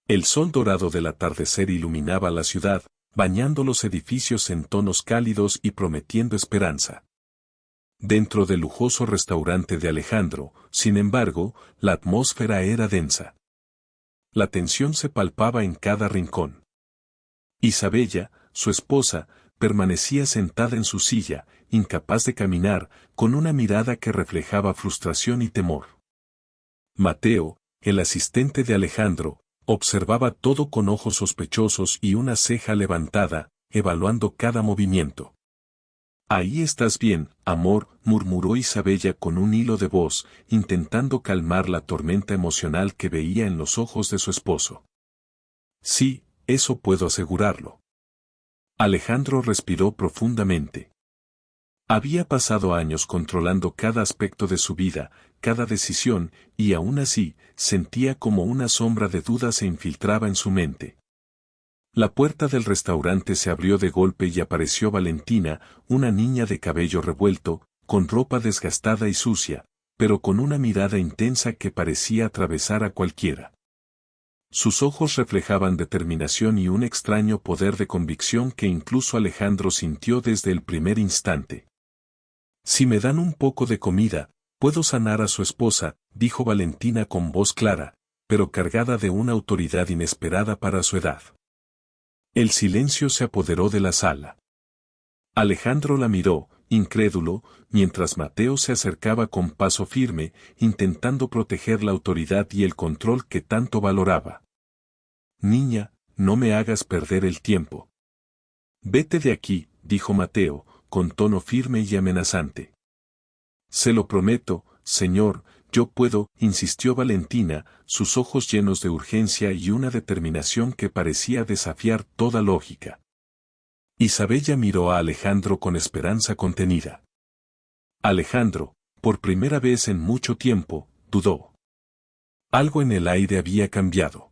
El sol dorado del atardecer iluminaba la ciudad, bañando los edificios en tonos cálidos y prometiendo esperanza. Dentro del lujoso restaurante de Alejandro, sin embargo, la atmósfera era densa. La tensión se palpaba en cada rincón. Isabella, su esposa, permanecía sentada en su silla, incapaz de caminar, con una mirada que reflejaba frustración y temor. Mateo, el asistente de Alejandro, observaba todo con ojos sospechosos y una ceja levantada, evaluando cada movimiento. «Ahí estás bien, amor», murmuró Isabella con un hilo de voz, intentando calmar la tormenta emocional que veía en los ojos de su esposo. «Sí, eso puedo asegurarlo». Alejandro respiró profundamente. Había pasado años controlando cada aspecto de su vida, cada decisión, y aún así, sentía como una sombra de duda se infiltraba en su mente. La puerta del restaurante se abrió de golpe y apareció Valentina, una niña de cabello revuelto, con ropa desgastada y sucia, pero con una mirada intensa que parecía atravesar a cualquiera. Sus ojos reflejaban determinación y un extraño poder de convicción que incluso Alejandro sintió desde el primer instante. «Si me dan un poco de comida, puedo sanar a su esposa», dijo Valentina con voz clara, pero cargada de una autoridad inesperada para su edad. El silencio se apoderó de la sala. Alejandro la miró, incrédulo, mientras Mateo se acercaba con paso firme, intentando proteger la autoridad y el control que tanto valoraba. «Niña, no me hagas perder el tiempo». «Vete de aquí», dijo Mateo, con tono firme y amenazante. «Se lo prometo, señor, yo puedo», insistió Valentina, sus ojos llenos de urgencia y una determinación que parecía desafiar toda lógica. Isabella miró a Alejandro con esperanza contenida. Alejandro, por primera vez en mucho tiempo, dudó. Algo en el aire había cambiado.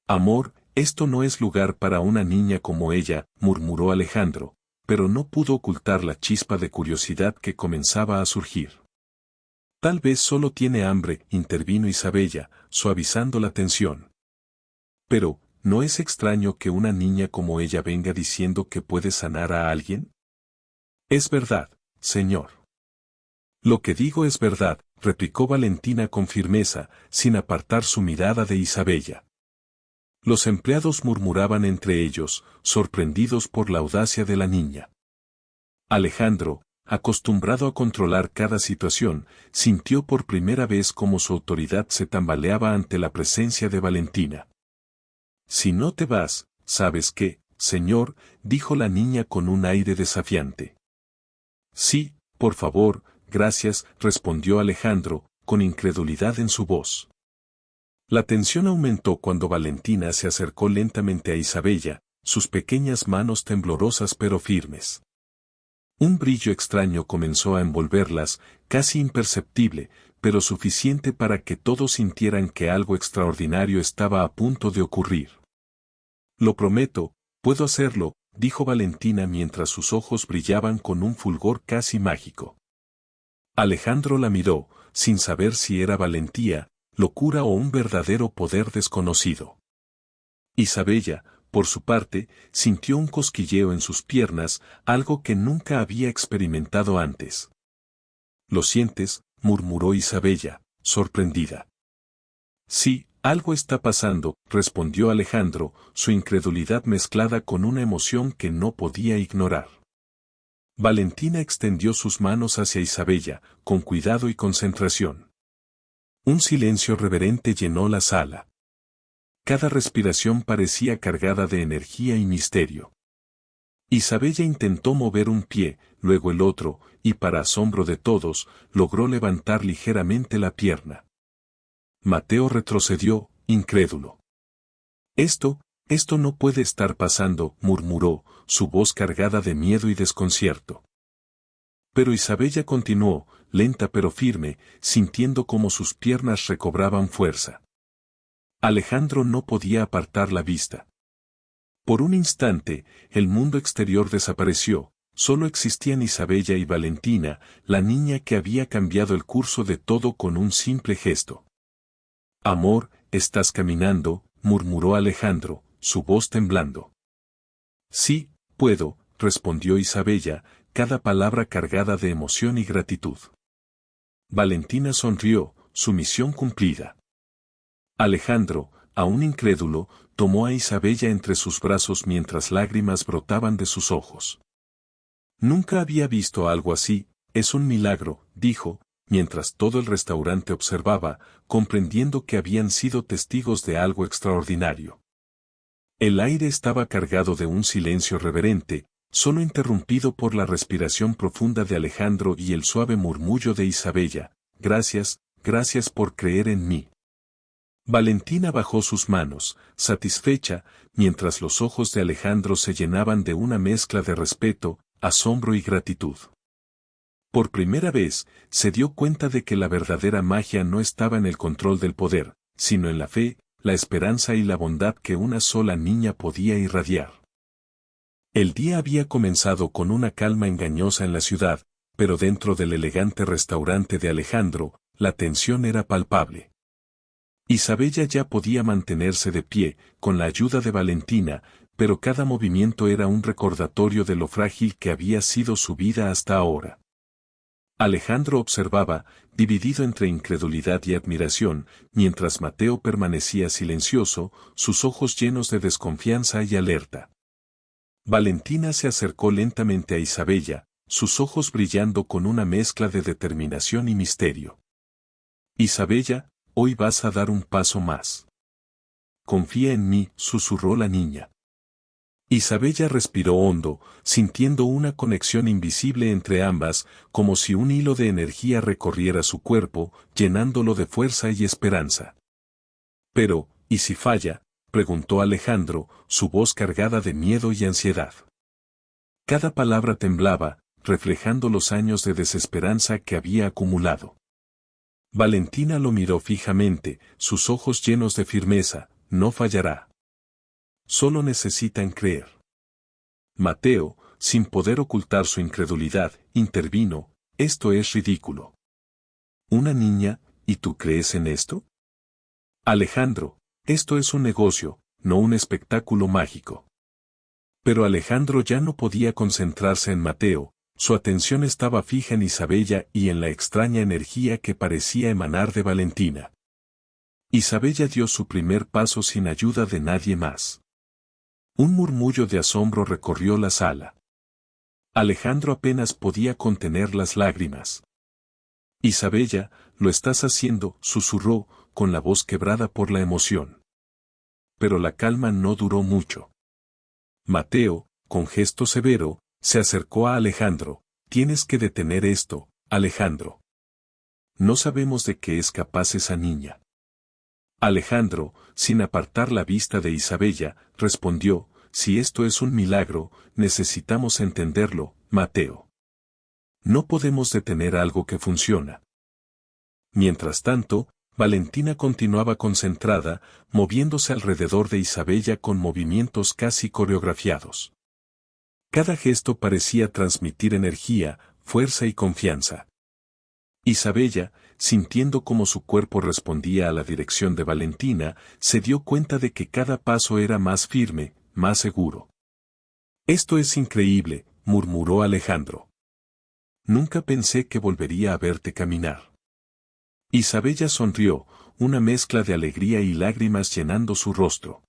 «Amor, esto no es lugar para una niña como ella», murmuró Alejandro, pero no pudo ocultar la chispa de curiosidad que comenzaba a surgir. «Tal vez solo tiene hambre», intervino Isabella, suavizando la tensión. «Pero, ¿no es extraño que una niña como ella venga diciendo que puede sanar a alguien?» «Es verdad, señor». «Lo que digo es verdad», replicó Valentina con firmeza, sin apartar su mirada de Isabella. Los empleados murmuraban entre ellos, sorprendidos por la audacia de la niña. Alejandro, acostumbrado a controlar cada situación, sintió por primera vez cómo su autoridad se tambaleaba ante la presencia de Valentina. «Si no te vas, ¿sabes qué, señor?», dijo la niña con un aire desafiante. «Sí, por favor, gracias», respondió Alejandro, con incredulidad en su voz. La tensión aumentó cuando Valentina se acercó lentamente a Isabella, sus pequeñas manos temblorosas pero firmes. Un brillo extraño comenzó a envolverlas, casi imperceptible, pero suficiente para que todos sintieran que algo extraordinario estaba a punto de ocurrir. «Lo prometo, puedo hacerlo», dijo Valentina mientras sus ojos brillaban con un fulgor casi mágico. Alejandro la miró, sin saber si era valentía, locura o un verdadero poder desconocido. Isabella, por su parte, sintió un cosquilleo en sus piernas, algo que nunca había experimentado antes. «¿Lo sientes?», murmuró Isabella, sorprendida. «Sí, algo está pasando», respondió Alejandro, su incredulidad mezclada con una emoción que no podía ignorar. Valentina extendió sus manos hacia Isabella, con cuidado y concentración. Un silencio reverente llenó la sala. Cada respiración parecía cargada de energía y misterio. Isabella intentó mover un pie, luego el otro, y para asombro de todos, logró levantar ligeramente la pierna. Mateo retrocedió, incrédulo. Esto no puede estar pasando», murmuró, su voz cargada de miedo y desconcierto. Pero Isabella continuó, lenta pero firme, sintiendo cómo sus piernas recobraban fuerza. Alejandro no podía apartar la vista. Por un instante, el mundo exterior desapareció, solo existían Isabella y Valentina, la niña que había cambiado el curso de todo con un simple gesto. «Amor, estás caminando», murmuró Alejandro, su voz temblando. Sí, puedo, respondió Isabella, cada palabra cargada de emoción y gratitud. Valentina sonrió, su misión cumplida. Alejandro, aún incrédulo, tomó a Isabella entre sus brazos mientras lágrimas brotaban de sus ojos. Nunca había visto algo así, es un milagro, dijo, mientras todo el restaurante observaba, comprendiendo que habían sido testigos de algo extraordinario. El aire estaba cargado de un silencio reverente, solo interrumpido por la respiración profunda de Alejandro y el suave murmullo de Isabella. Gracias, gracias por creer en mí. Valentina bajó sus manos, satisfecha, mientras los ojos de Alejandro se llenaban de una mezcla de respeto, asombro y gratitud. Por primera vez, se dio cuenta de que la verdadera magia no estaba en el control del poder, sino en la fe, la esperanza y la bondad que una sola niña podía irradiar. El día había comenzado con una calma engañosa en la ciudad, pero dentro del elegante restaurante de Alejandro, la tensión era palpable. Isabella ya podía mantenerse de pie, con la ayuda de Valentina, pero cada movimiento era un recordatorio de lo frágil que había sido su vida hasta ahora. Alejandro observaba, dividido entre incredulidad y admiración, mientras Mateo permanecía silencioso, sus ojos llenos de desconfianza y alerta. Valentina se acercó lentamente a Isabella, sus ojos brillando con una mezcla de determinación y misterio. Isabella, hoy vas a dar un paso más. Confía en mí, susurró la niña. Isabella respiró hondo, sintiendo una conexión invisible entre ambas, como si un hilo de energía recorriera su cuerpo, llenándolo de fuerza y esperanza. Pero, ¿y si falla?, preguntó Alejandro, su voz cargada de miedo y ansiedad. Cada palabra temblaba, reflejando los años de desesperanza que había acumulado. Valentina lo miró fijamente, sus ojos llenos de firmeza. No fallará. Solo necesitan creer. Mateo, sin poder ocultar su incredulidad, intervino, esto es ridículo. ¿Una niña, y tú crees en esto? Alejandro, esto es un negocio, no un espectáculo mágico. Pero Alejandro ya no podía concentrarse en Mateo, su atención estaba fija en Isabella y en la extraña energía que parecía emanar de Valentina. Isabella dio su primer paso sin ayuda de nadie más. Un murmullo de asombro recorrió la sala. Alejandro apenas podía contener las lágrimas. Isabella, lo estás haciendo, susurró, con la voz quebrada por la emoción. Pero la calma no duró mucho. Mateo, con gesto severo, se acercó a Alejandro. Tienes que detener esto, Alejandro. No sabemos de qué es capaz esa niña. Alejandro, sin apartar la vista de Isabella, respondió, si esto es un milagro, necesitamos entenderlo, Mateo. No podemos detener algo que funciona. Mientras tanto, Valentina continuaba concentrada, moviéndose alrededor de Isabella con movimientos casi coreografiados. Cada gesto parecía transmitir energía, fuerza y confianza. Isabella, sintiendo cómo su cuerpo respondía a la dirección de Valentina, se dio cuenta de que cada paso era más firme, más seguro. Esto es increíble, murmuró Alejandro. Nunca pensé que volvería a verte caminar. Isabella sonrió, una mezcla de alegría y lágrimas llenando su rostro.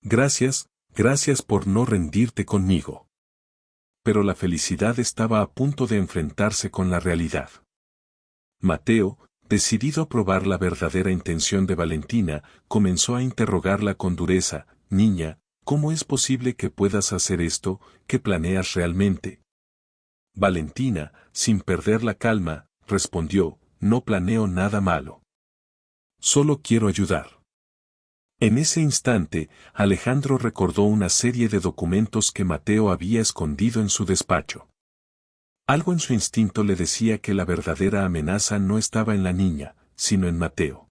Gracias, gracias por no rendirte conmigo. Pero la felicidad estaba a punto de enfrentarse con la realidad. Mateo, decidido a probar la verdadera intención de Valentina, comenzó a interrogarla con dureza, niña, ¿cómo es posible que puedas hacer esto? ¿Qué planeas realmente? Valentina, sin perder la calma, respondió, no planeo nada malo. Solo quiero ayudar. En ese instante, Alejandro recordó una serie de documentos que Mateo había escondido en su despacho. Algo en su instinto le decía que la verdadera amenaza no estaba en la niña, sino en Mateo.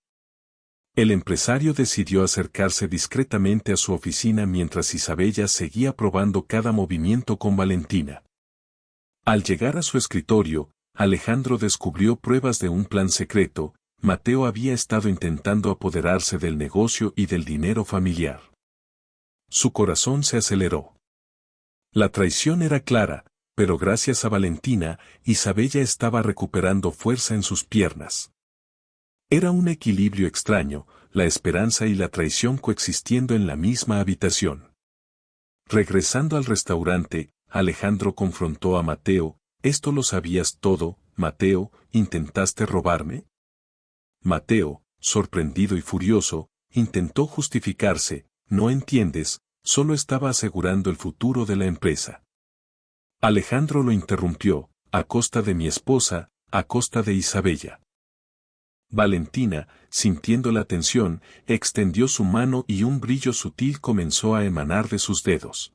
El empresario decidió acercarse discretamente a su oficina mientras Isabella seguía probando cada movimiento con Valentina. Al llegar a su escritorio, Alejandro descubrió pruebas de un plan secreto, Mateo había estado intentando apoderarse del negocio y del dinero familiar. Su corazón se aceleró. La traición era clara, pero gracias a Valentina, Isabella estaba recuperando fuerza en sus piernas. Era un equilibrio extraño, la esperanza y la traición coexistiendo en la misma habitación. Regresando al restaurante, Alejandro confrontó a Mateo. «¿Esto lo sabías todo, Mateo? ¿Intentaste robarme?» Mateo, sorprendido y furioso, intentó justificarse. «No entiendes, solo estaba asegurando el futuro de la empresa». Alejandro lo interrumpió. «A costa de mi esposa, a costa de Isabella». Valentina, sintiendo la tensión, extendió su mano y un brillo sutil comenzó a emanar de sus dedos.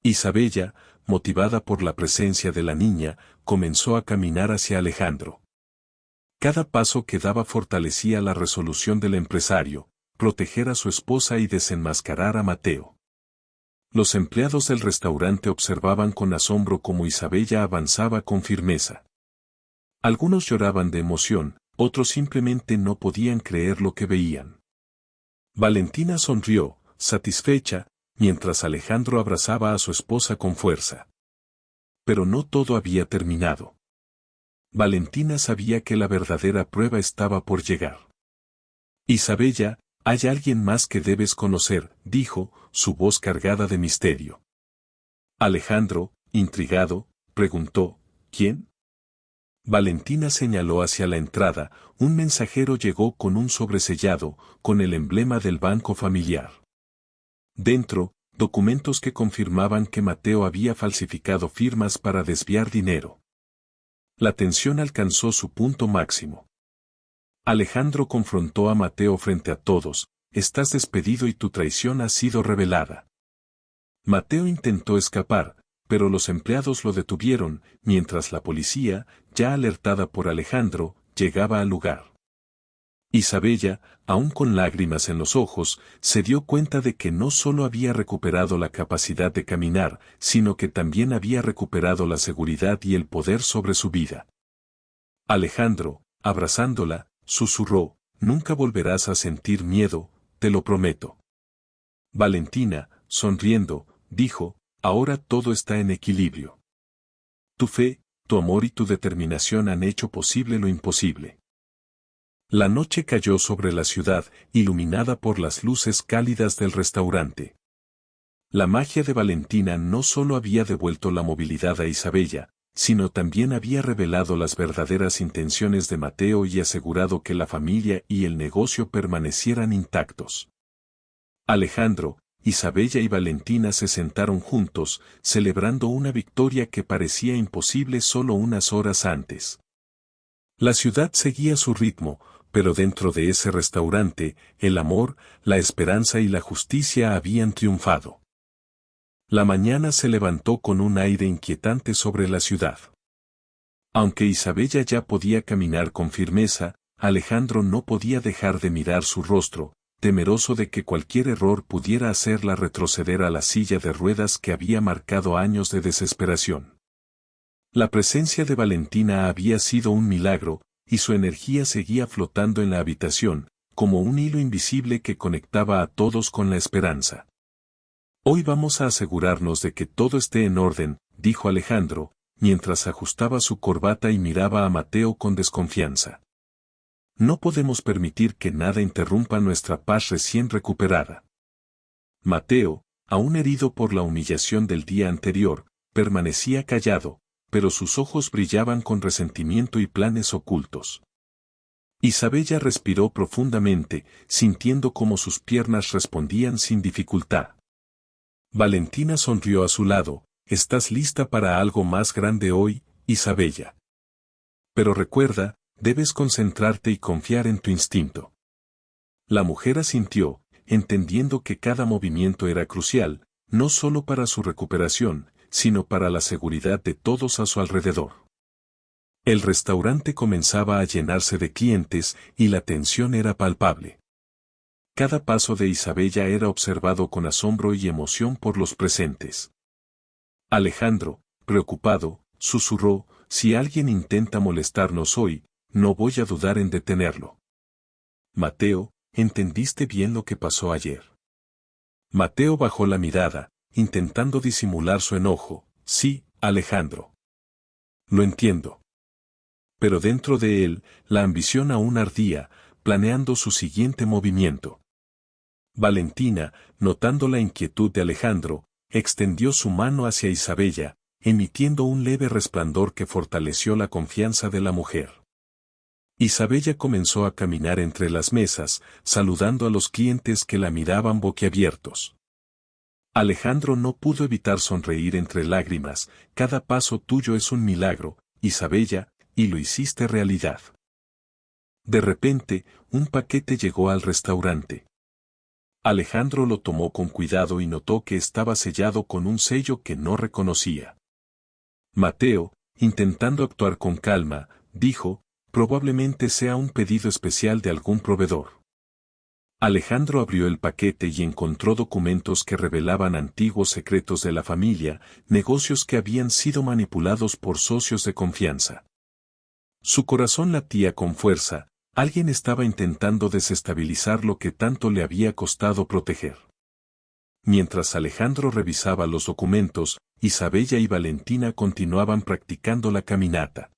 Isabella, motivada por la presencia de la niña, comenzó a caminar hacia Alejandro. Cada paso que daba fortalecía la resolución del empresario, proteger a su esposa y desenmascarar a Mateo. Los empleados del restaurante observaban con asombro cómo Isabella avanzaba con firmeza. Algunos lloraban de emoción, otros simplemente no podían creer lo que veían. Valentina sonrió, satisfecha, mientras Alejandro abrazaba a su esposa con fuerza. Pero no todo había terminado. Valentina sabía que la verdadera prueba estaba por llegar. «Isabella, hay alguien más que debes conocer», dijo, su voz cargada de misterio. Alejandro, intrigado, preguntó, «¿Quién?». Valentina señaló hacia la entrada. Un mensajero llegó con un sobresellado, con el emblema del banco familiar. Dentro, documentos que confirmaban que Mateo había falsificado firmas para desviar dinero. La tensión alcanzó su punto máximo. Alejandro confrontó a Mateo frente a todos. «Estás despedido y tu traición ha sido revelada». Mateo intentó escapar, pero los empleados lo detuvieron, mientras la policía, ya alertada por Alejandro, llegaba al lugar. Isabella, aún con lágrimas en los ojos, se dio cuenta de que no solo había recuperado la capacidad de caminar, sino que también había recuperado la seguridad y el poder sobre su vida. Alejandro, abrazándola, susurró, «Nunca volverás a sentir miedo, te lo prometo». Valentina, sonriendo, dijo, «Ahora todo está en equilibrio. Tu fe, tu amor y tu determinación han hecho posible lo imposible». La noche cayó sobre la ciudad, iluminada por las luces cálidas del restaurante. La magia de Valentina no solo había devuelto la movilidad a Isabella, sino también había revelado las verdaderas intenciones de Mateo y asegurado que la familia y el negocio permanecieran intactos. Alejandro, Isabella y Valentina se sentaron juntos, celebrando una victoria que parecía imposible solo unas horas antes. La ciudad seguía su ritmo, pero dentro de ese restaurante, el amor, la esperanza y la justicia habían triunfado. La mañana se levantó con un aire inquietante sobre la ciudad. Aunque Isabella ya podía caminar con firmeza, Alejandro no podía dejar de mirar su rostro, temeroso de que cualquier error pudiera hacerla retroceder a la silla de ruedas que había marcado años de desesperación. La presencia de Valentina había sido un milagro, y su energía seguía flotando en la habitación, como un hilo invisible que conectaba a todos con la esperanza. «Hoy vamos a asegurarnos de que todo esté en orden», dijo Alejandro, mientras ajustaba su corbata y miraba a Mateo con desconfianza. «No podemos permitir que nada interrumpa nuestra paz recién recuperada». Mateo, aún herido por la humillación del día anterior, permanecía callado, pero sus ojos brillaban con resentimiento y planes ocultos. Isabella respiró profundamente, sintiendo cómo sus piernas respondían sin dificultad. Valentina sonrió a su lado. «¿Estás lista para algo más grande hoy, Isabella? Pero recuerda, debes concentrarte y confiar en tu instinto». La mujer asintió, entendiendo que cada movimiento era crucial, no solo para su recuperación, sino para la seguridad de todos a su alrededor. El restaurante comenzaba a llenarse de clientes y la tensión era palpable. Cada paso de Isabella era observado con asombro y emoción por los presentes. Alejandro, preocupado, susurró, «Si alguien intenta molestarnos hoy, no voy a dudar en detenerlo. Mateo, ¿entendiste bien lo que pasó ayer? Mateo bajó la mirada, intentando disimular su enojo. Sí, Alejandro. Lo entiendo. Pero dentro de él, la ambición aún ardía, planeando su siguiente movimiento. Valentina, notando la inquietud de Alejandro, extendió su mano hacia Isabella, emitiendo un leve resplandor que fortaleció la confianza de la mujer. Isabella comenzó a caminar entre las mesas, saludando a los clientes que la miraban boquiabiertos. Alejandro no pudo evitar sonreír entre lágrimas. Cada paso tuyo es un milagro, Isabella, y lo hiciste realidad. De repente, un paquete llegó al restaurante. Alejandro lo tomó con cuidado y notó que estaba sellado con un sello que no reconocía. Mateo, intentando actuar con calma, dijo, probablemente sea un pedido especial de algún proveedor. Alejandro abrió el paquete y encontró documentos que revelaban antiguos secretos de la familia, negocios que habían sido manipulados por socios de confianza. Su corazón latía con fuerza, alguien estaba intentando desestabilizar lo que tanto le había costado proteger. Mientras Alejandro revisaba los documentos, Isabella y Valentina continuaban practicando la caminata.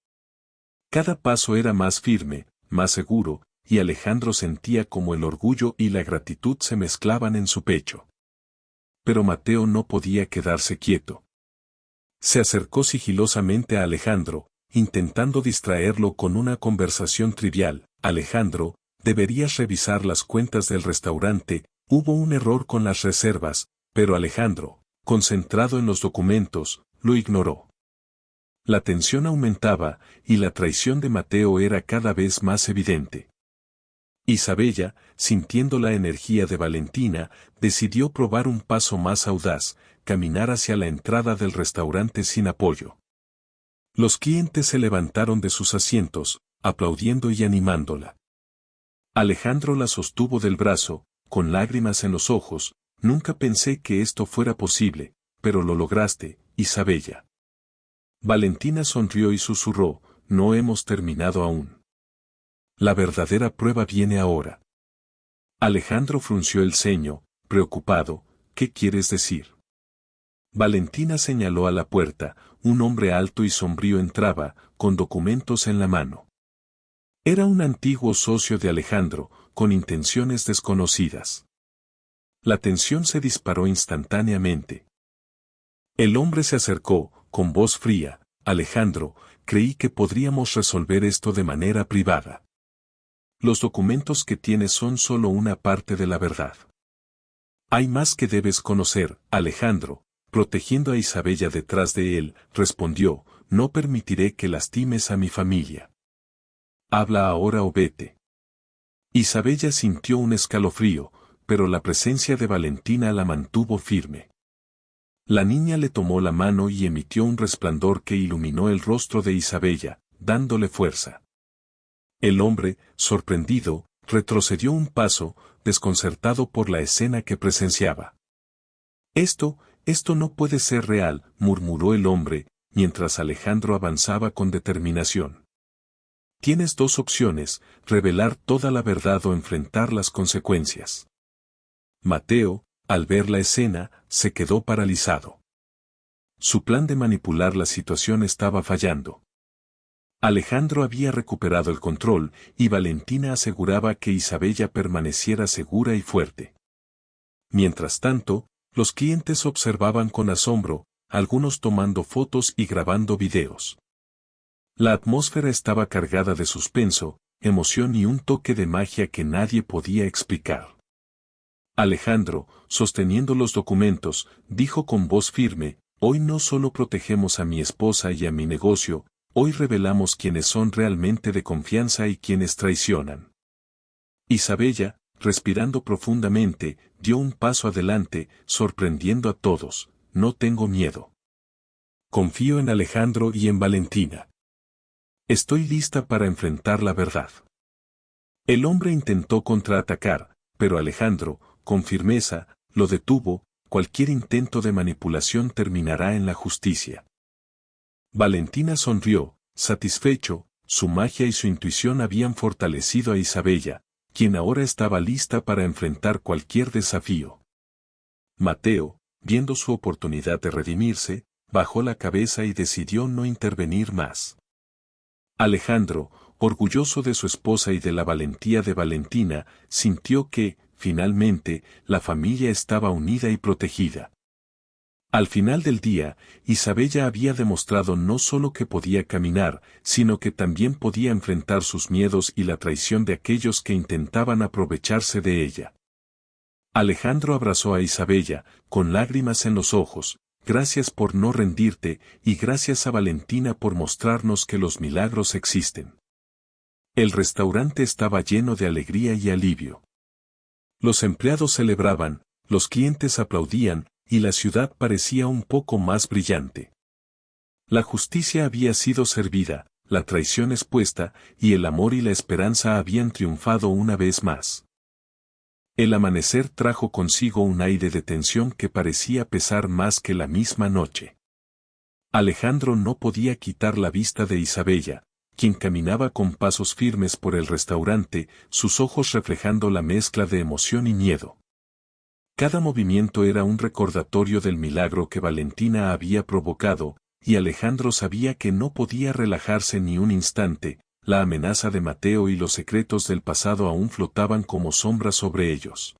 Cada paso era más firme, más seguro, y Alejandro sentía como el orgullo y la gratitud se mezclaban en su pecho. Pero Mateo no podía quedarse quieto. Se acercó sigilosamente a Alejandro, intentando distraerlo con una conversación trivial. Alejandro, deberías revisar las cuentas del restaurante, hubo un error con las reservas, pero Alejandro, concentrado en los documentos, lo ignoró. La tensión aumentaba, y la traición de Mateo era cada vez más evidente. Isabella, sintiendo la energía de Valentina, decidió probar un paso más audaz, caminar hacia la entrada del restaurante sin apoyo. Los clientes se levantaron de sus asientos, aplaudiendo y animándola. Alejandro la sostuvo del brazo, con lágrimas en los ojos. Nunca pensé que esto fuera posible, pero lo lograste, Isabella. Valentina sonrió y susurró, no hemos terminado aún. La verdadera prueba viene ahora. Alejandro frunció el ceño, preocupado, ¿qué quieres decir? Valentina señaló a la puerta, un hombre alto y sombrío entraba, con documentos en la mano. Era un antiguo socio de Alejandro, con intenciones desconocidas. La tensión se disparó instantáneamente. El hombre se acercó, con voz fría, Alejandro, creí que podríamos resolver esto de manera privada. Los documentos que tienes son solo una parte de la verdad. Hay más que debes conocer, Alejandro, protegiendo a Isabella detrás de él, respondió, no permitiré que lastimes a mi familia. Habla ahora o vete. Isabella sintió un escalofrío, pero la presencia de Valentina la mantuvo firme. La niña le tomó la mano y emitió un resplandor que iluminó el rostro de Isabella, dándole fuerza. El hombre, sorprendido, retrocedió un paso, desconcertado por la escena que presenciaba. Esto no puede ser real, murmuró el hombre, mientras Alejandro avanzaba con determinación. Tienes dos opciones, revelar toda la verdad o enfrentar las consecuencias. Mateo, al ver la escena, se quedó paralizado. Su plan de manipular la situación estaba fallando. Alejandro había recuperado el control, y Valentina aseguraba que Isabella permaneciera segura y fuerte. Mientras tanto, los clientes observaban con asombro, algunos tomando fotos y grabando videos. La atmósfera estaba cargada de suspenso, emoción y un toque de magia que nadie podía explicar. Alejandro, sosteniendo los documentos, dijo con voz firme, hoy no solo protegemos a mi esposa y a mi negocio, hoy revelamos quiénes son realmente de confianza y quienes traicionan. Isabella, respirando profundamente, dio un paso adelante, sorprendiendo a todos, no tengo miedo. Confío en Alejandro y en Valentina. Estoy lista para enfrentar la verdad. El hombre intentó contraatacar, pero Alejandro, con firmeza, lo detuvo, cualquier intento de manipulación terminará en la justicia. Valentina sonrió, satisfecho, Su magia y su intuición habían fortalecido a Isabella, quien ahora estaba lista para enfrentar cualquier desafío. Mateo, viendo su oportunidad de redimirse, bajó la cabeza y decidió no intervenir más. Alejandro, orgulloso de su esposa y de la valentía de Valentina, sintió que, finalmente, la familia estaba unida y protegida. Al final del día, Isabella había demostrado no solo que podía caminar, sino que también podía enfrentar sus miedos y la traición de aquellos que intentaban aprovecharse de ella. Alejandro abrazó a Isabella, con lágrimas en los ojos. Gracias por no rendirte, y gracias a Valentina por mostrarnos que los milagros existen. El restaurante estaba lleno de alegría y alivio. Los empleados celebraban, los clientes aplaudían, y la ciudad parecía un poco más brillante. La justicia había sido servida, la traición expuesta, y el amor y la esperanza habían triunfado una vez más. El amanecer trajo consigo un aire de tensión que parecía pesar más que la misma noche. Alejandro no podía quitar la vista de Isabella, quien caminaba con pasos firmes por el restaurante, sus ojos reflejando la mezcla de emoción y miedo. Cada movimiento era un recordatorio del milagro que Valentina había provocado, y Alejandro sabía que no podía relajarse ni un instante. La amenaza de Mateo y los secretos del pasado aún flotaban como sombras sobre ellos.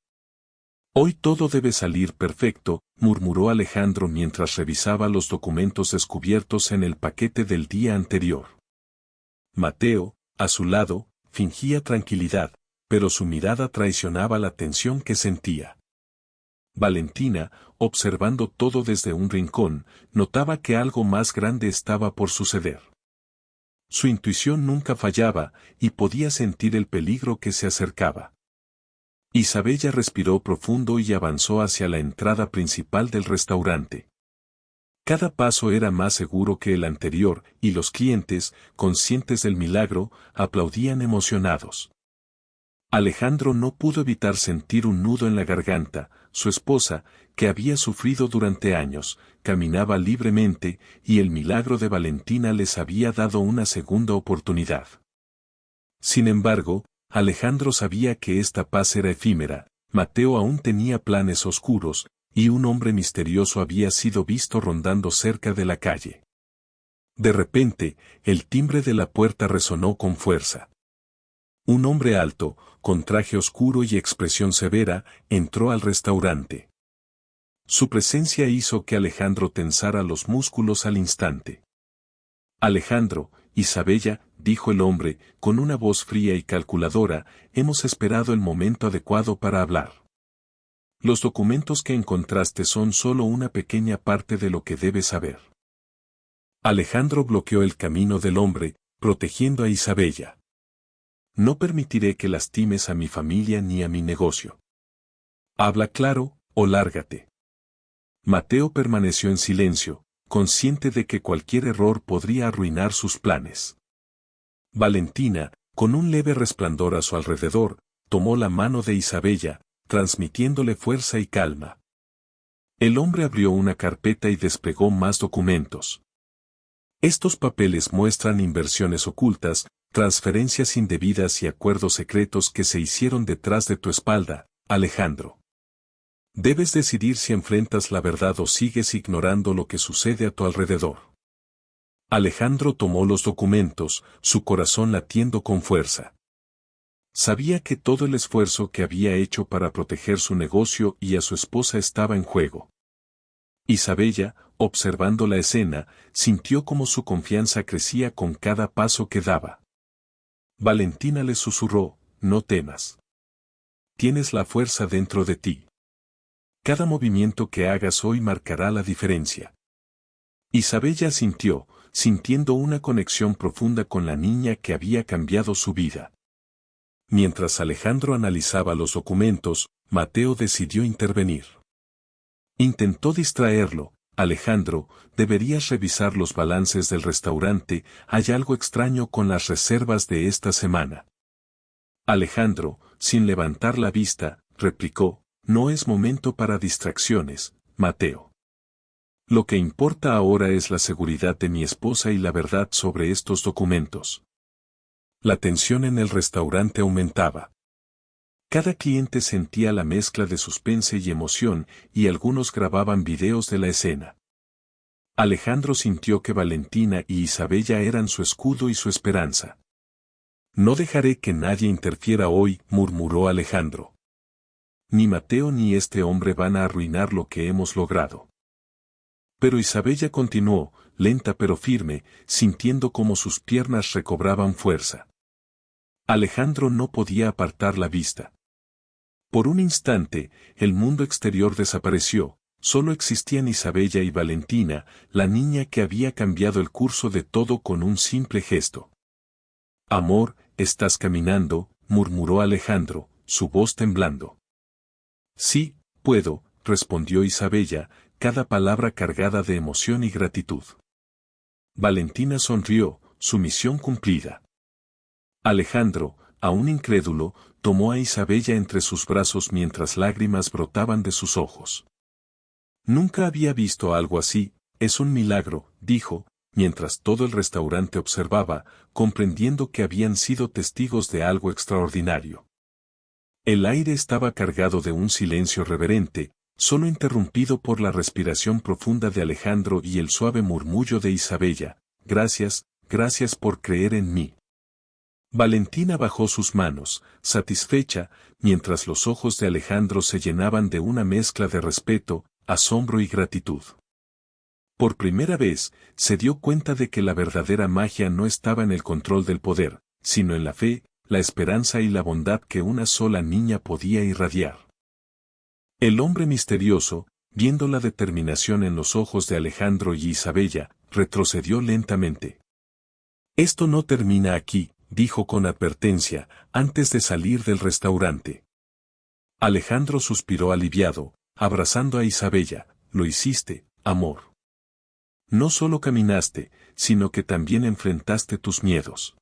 Hoy todo debe salir perfecto, murmuró Alejandro mientras revisaba los documentos descubiertos en el paquete del día anterior. Mateo, a su lado, fingía tranquilidad, pero su mirada traicionaba la tensión que sentía. Valentina, observando todo desde un rincón, notaba que algo más grande estaba por suceder. Su intuición nunca fallaba, y podía sentir el peligro que se acercaba. Isabella respiró profundo y avanzó hacia la entrada principal del restaurante. Cada paso era más seguro que el anterior, y los clientes, conscientes del milagro, aplaudían emocionados. Alejandro no pudo evitar sentir un nudo en la garganta. Su esposa, que había sufrido durante años, caminaba libremente, y el milagro de Valentina les había dado una segunda oportunidad. Sin embargo, Alejandro sabía que esta paz era efímera. Mateo aún tenía planes oscuros, y un hombre misterioso había sido visto rondando cerca de la calle. De repente, el timbre de la puerta resonó con fuerza. Un hombre alto, con traje oscuro y expresión severa, entró al restaurante. Su presencia hizo que Alejandro tensara los músculos al instante. Alejandro, Isabella, dijo el hombre, con una voz fría y calculadora, hemos esperado el momento adecuado para hablar. Los documentos que encontraste son solo una pequeña parte de lo que debes saber. Alejandro bloqueó el camino del hombre, protegiendo a Isabella. No permitiré que lastimes a mi familia ni a mi negocio. Habla claro, o lárgate. Mateo permaneció en silencio, consciente de que cualquier error podría arruinar sus planes. Valentina, con un leve resplandor a su alrededor, tomó la mano de Isabella, transmitiéndole fuerza y calma. El hombre abrió una carpeta y desplegó más documentos. Estos papeles muestran inversiones ocultas, transferencias indebidas y acuerdos secretos que se hicieron detrás de tu espalda, Alejandro. Debes decidir si enfrentas la verdad o sigues ignorando lo que sucede a tu alrededor. Alejandro tomó los documentos, su corazón latiendo con fuerza. Sabía que todo el esfuerzo que había hecho para proteger su negocio y a su esposa estaba en juego. Isabella, observando la escena, sintió como su confianza crecía con cada paso que daba. Valentina le susurró, no temas. Tienes la fuerza dentro de ti. Cada movimiento que hagas hoy marcará la diferencia. Isabella sintió, sintiendo una conexión profunda con la niña que había cambiado su vida. Mientras Alejandro analizaba los documentos, Mateo decidió intervenir. Intentó distraerlo. Alejandro, deberías revisar los balances del restaurante, hay algo extraño con las reservas de esta semana. Alejandro, sin levantar la vista, replicó, no es momento para distracciones, Mateo. Lo que importa ahora es la seguridad de mi esposa y la verdad sobre estos documentos. La tensión en el restaurante aumentaba. Cada cliente sentía la mezcla de suspense y emoción, y algunos grababan videos de la escena. Alejandro sintió que Valentina y Isabella eran su escudo y su esperanza. No dejaré que nadie interfiera hoy, murmuró Alejandro. Ni Mateo ni este hombre van a arruinar lo que hemos logrado. Pero Isabella continuó, lenta pero firme, sintiendo cómo sus piernas recobraban fuerza. Alejandro no podía apartar la vista. Por un instante, el mundo exterior desapareció, solo existían Isabella y Valentina, la niña que había cambiado el curso de todo con un simple gesto. Amor, estás caminando, murmuró Alejandro, su voz temblando. Sí, puedo, respondió Isabella, cada palabra cargada de emoción y gratitud. Valentina sonrió, su misión cumplida. Alejandro, aún incrédulo, tomó a Isabella entre sus brazos mientras lágrimas brotaban de sus ojos. Nunca había visto algo así, es un milagro, dijo, mientras todo el restaurante observaba, comprendiendo que habían sido testigos de algo extraordinario. El aire estaba cargado de un silencio reverente, solo interrumpido por la respiración profunda de Alejandro y el suave murmullo de Isabella, gracias, gracias por creer en mí. Valentina bajó sus manos, satisfecha, mientras los ojos de Alejandro se llenaban de una mezcla de respeto, asombro y gratitud. Por primera vez, se dio cuenta de que la verdadera magia no estaba en el control del poder, sino en la fe, la esperanza y la bondad que una sola niña podía irradiar. El hombre misterioso, viendo la determinación en los ojos de Alejandro y Isabella, retrocedió lentamente. Esto no termina aquí, dijo con advertencia, antes de salir del restaurante. Alejandro suspiró aliviado, abrazando a Isabella, lo hiciste, amor. No solo caminaste, sino que también enfrentaste tus miedos.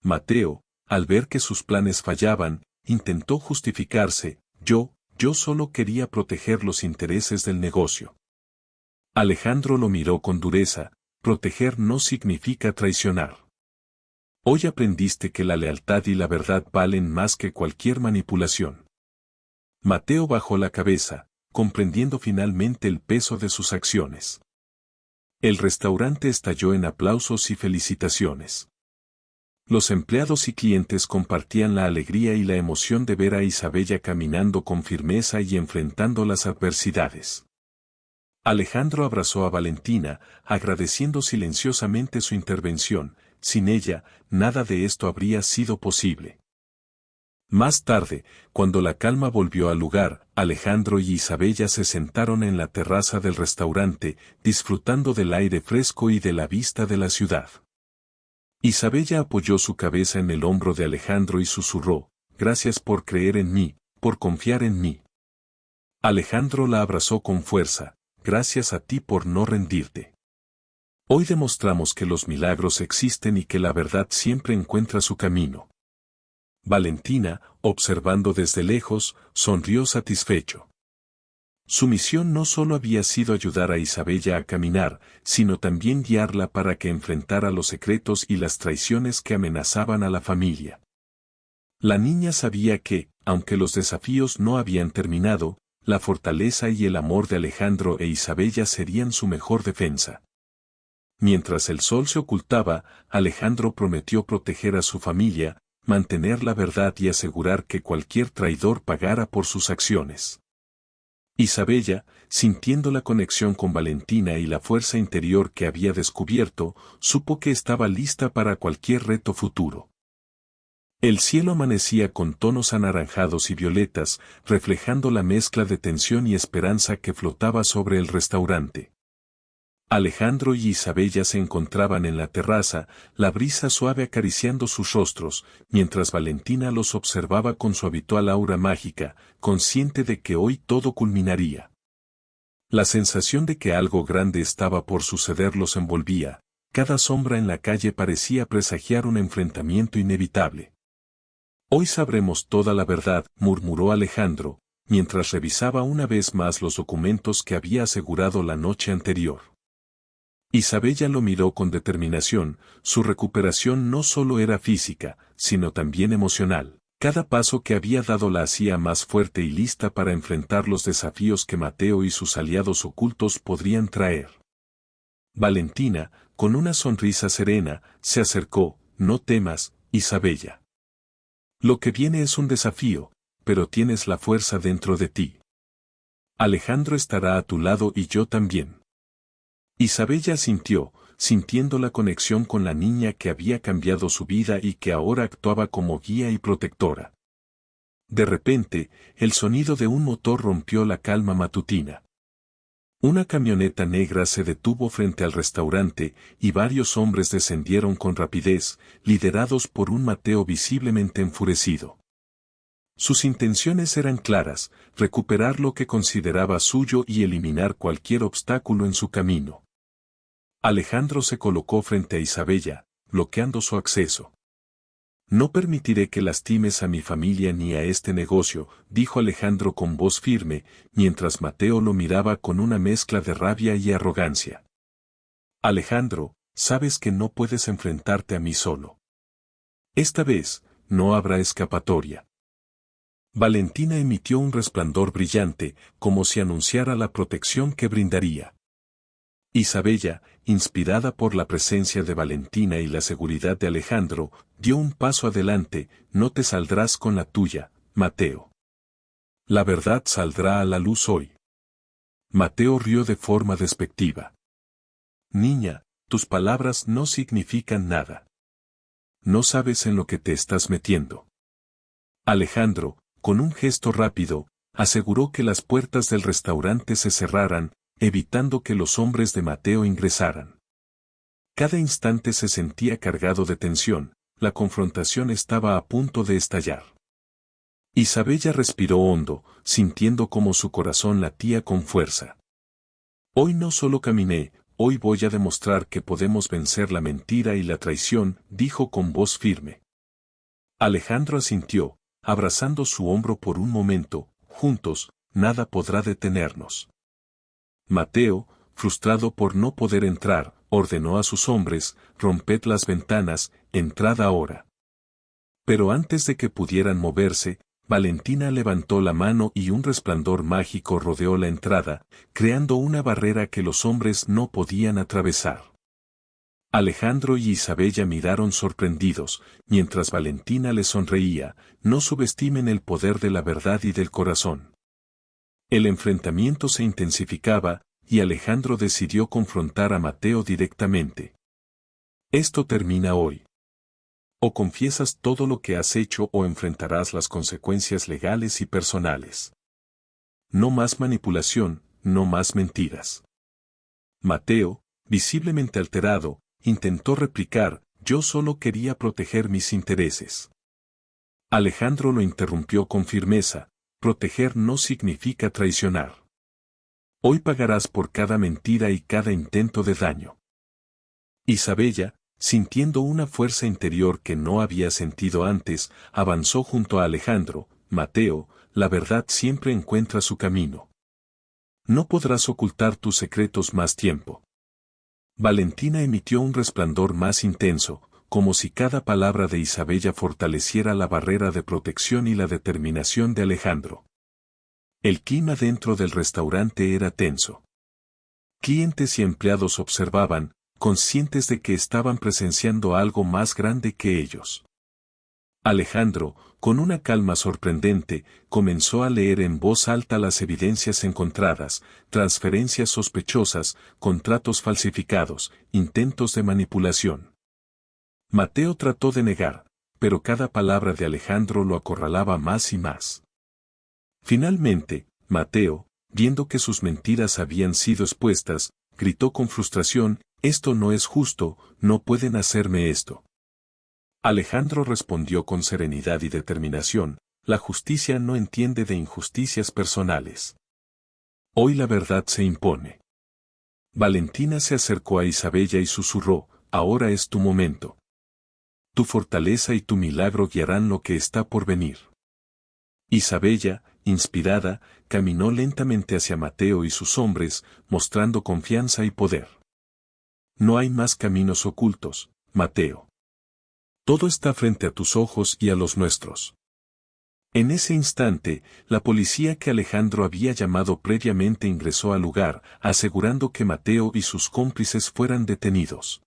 Mateo, al ver que sus planes fallaban, intentó justificarse, yo solo quería proteger los intereses del negocio. Alejandro lo miró con dureza, proteger no significa traicionar. Hoy aprendiste que la lealtad y la verdad valen más que cualquier manipulación. Mateo bajó la cabeza, comprendiendo finalmente el peso de sus acciones. El restaurante estalló en aplausos y felicitaciones. Los empleados y clientes compartían la alegría y la emoción de ver a Isabella caminando con firmeza y enfrentando las adversidades. Alejandro abrazó a Valentina, agradeciendo silenciosamente su intervención. Sin ella, nada de esto habría sido posible. Más tarde, cuando la calma volvió al lugar, Alejandro y Isabella se sentaron en la terraza del restaurante, disfrutando del aire fresco y de la vista de la ciudad. Isabella apoyó su cabeza en el hombro de Alejandro y susurró, gracias por creer en mí, por confiar en mí. Alejandro la abrazó con fuerza, gracias a ti por no rendirte. Hoy demostramos que los milagros existen y que la verdad siempre encuentra su camino. Valentina, observando desde lejos, sonrió satisfecho. Su misión no solo había sido ayudar a Isabella a caminar, sino también guiarla para que enfrentara los secretos y las traiciones que amenazaban a la familia. La niña sabía que, aunque los desafíos no habían terminado, la fortaleza y el amor de Alejandro e Isabella serían su mejor defensa. Mientras el sol se ocultaba, Alejandro prometió proteger a su familia, mantener la verdad y asegurar que cualquier traidor pagara por sus acciones. Isabella, sintiendo la conexión con Valentina y la fuerza interior que había descubierto, supo que estaba lista para cualquier reto futuro. El cielo amanecía con tonos anaranjados y violetas, reflejando la mezcla de tensión y esperanza que flotaba sobre el restaurante. Alejandro y Isabella se encontraban en la terraza, la brisa suave acariciando sus rostros, mientras Valentina los observaba con su habitual aura mágica, consciente de que hoy todo culminaría. La sensación de que algo grande estaba por suceder los envolvía, cada sombra en la calle parecía presagiar un enfrentamiento inevitable. Hoy sabremos toda la verdad, murmuró Alejandro, mientras revisaba una vez más los documentos que había asegurado la noche anterior. Isabella lo miró con determinación, su recuperación no solo era física, sino también emocional. Cada paso que había dado la hacía más fuerte y lista para enfrentar los desafíos que Mateo y sus aliados ocultos podrían traer. Valentina, con una sonrisa serena, se acercó. No temas, Isabella. Lo que viene es un desafío, pero tienes la fuerza dentro de ti. Alejandro estará a tu lado y yo también. Isabella asintió, sintiendo la conexión con la niña que había cambiado su vida y que ahora actuaba como guía y protectora. De repente, el sonido de un motor rompió la calma matutina. Una camioneta negra se detuvo frente al restaurante y varios hombres descendieron con rapidez, liderados por un Mateo visiblemente enfurecido. Sus intenciones eran claras, recuperar lo que consideraba suyo y eliminar cualquier obstáculo en su camino. Alejandro se colocó frente a Isabella, bloqueando su acceso. No permitiré que lastimes a mi familia ni a este negocio, dijo Alejandro con voz firme, mientras Mateo lo miraba con una mezcla de rabia y arrogancia. Alejandro, sabes que no puedes enfrentarte a mí solo. Esta vez, no habrá escapatoria. Valentina emitió un resplandor brillante, como si anunciara la protección que brindaría. Isabella, inspirada por la presencia de Valentina y la seguridad de Alejandro, dio un paso adelante. No te saldrás con la tuya, Mateo. La verdad saldrá a la luz hoy. Mateo rió de forma despectiva. Niña, tus palabras no significan nada. No sabes en lo que te estás metiendo. Alejandro, con un gesto rápido, aseguró que las puertas del restaurante se cerraran, evitando que los hombres de Mateo ingresaran. Cada instante se sentía cargado de tensión, la confrontación estaba a punto de estallar. Isabella respiró hondo, sintiendo como su corazón latía con fuerza. Hoy no solo caminé, hoy voy a demostrar que podemos vencer la mentira y la traición, dijo con voz firme. Alejandro asintió, abrazando su hombro por un momento. Juntos, nada podrá detenernos. Mateo, frustrado por no poder entrar, ordenó a sus hombres: romped las ventanas, entrad ahora. Pero antes de que pudieran moverse, Valentina levantó la mano y un resplandor mágico rodeó la entrada, creando una barrera que los hombres no podían atravesar. Alejandro y Isabella miraron sorprendidos, mientras Valentina les sonreía. No subestimen el poder de la verdad y del corazón. El enfrentamiento se intensificaba, y Alejandro decidió confrontar a Mateo directamente. Esto termina hoy. O confiesas todo lo que has hecho o enfrentarás las consecuencias legales y personales. No más manipulación, no más mentiras. Mateo, visiblemente alterado, intentó replicar: yo solo quería proteger mis intereses. Alejandro lo interrumpió con firmeza: proteger no significa traicionar. Hoy pagarás por cada mentira y cada intento de daño. Isabella, sintiendo una fuerza interior que no había sentido antes, avanzó junto a Alejandro. Mateo, la verdad siempre encuentra su camino. No podrás ocultar tus secretos más tiempo. Valentina emitió un resplandor más intenso, como si cada palabra de Isabella fortaleciera la barrera de protección y la determinación de Alejandro. El clima dentro del restaurante era tenso. Clientes y empleados observaban, conscientes de que estaban presenciando algo más grande que ellos. Alejandro, con una calma sorprendente, comenzó a leer en voz alta las evidencias encontradas: transferencias sospechosas, contratos falsificados, intentos de manipulación. Mateo trató de negar, pero cada palabra de Alejandro lo acorralaba más y más. Finalmente, Mateo, viendo que sus mentiras habían sido expuestas, gritó con frustración: esto no es justo, no pueden hacerme esto. Alejandro respondió con serenidad y determinación: la justicia no entiende de injusticias personales. Hoy la verdad se impone. Valentina se acercó a Isabella y susurró: ahora es tu momento. Tu fortaleza y tu milagro guiarán lo que está por venir. Isabella, inspirada, caminó lentamente hacia Mateo y sus hombres, mostrando confianza y poder. no hay más caminos ocultos, Mateo. Todo está frente a tus ojos y a los nuestros. En ese instante, la policía que Alejandro había llamado previamente ingresó al lugar, asegurando que Mateo y sus cómplices fueran detenidos.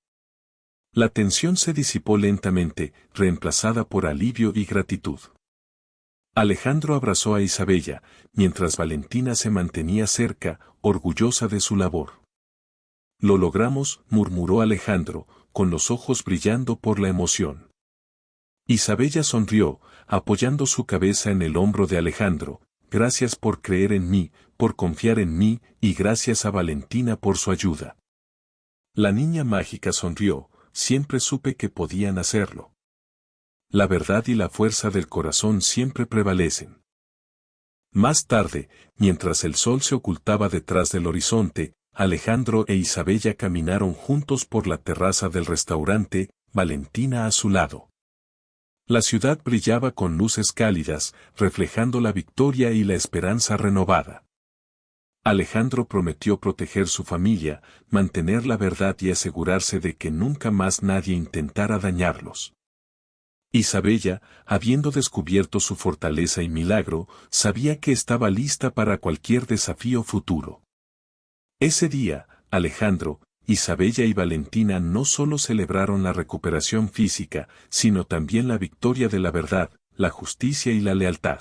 La tensión se disipó lentamente, reemplazada por alivio y gratitud. Alejandro abrazó a Isabella, mientras Valentina se mantenía cerca, orgullosa de su labor. Lo logramos, murmuró Alejandro, con los ojos brillando por la emoción. Isabella sonrió, apoyando su cabeza en el hombro de Alejandro. Gracias por creer en mí, por confiar en mí, y gracias a Valentina por su ayuda. La niña mágica sonrió, siempre supe que podían hacerlo. La verdad y la fuerza del corazón siempre prevalecen. Más tarde, mientras el sol se ocultaba detrás del horizonte, Alejandro e Isabella caminaron juntos por la terraza del restaurante, Valentina a su lado. La ciudad brillaba con luces cálidas, reflejando la victoria y la esperanza renovada. Alejandro prometió proteger su familia, mantener la verdad y asegurarse de que nunca más nadie intentara dañarlos. Isabella, habiendo descubierto su fortaleza y milagro, sabía que estaba lista para cualquier desafío futuro. Ese día, Alejandro, Isabella y Valentina no solo celebraron la recuperación física, sino también la victoria de la verdad, la justicia y la lealtad.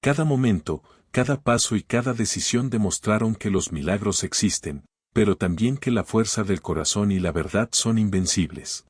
Cada momento, cada paso y cada decisión demostraron que los milagros existen, pero también que la fuerza del corazón y la verdad son invencibles.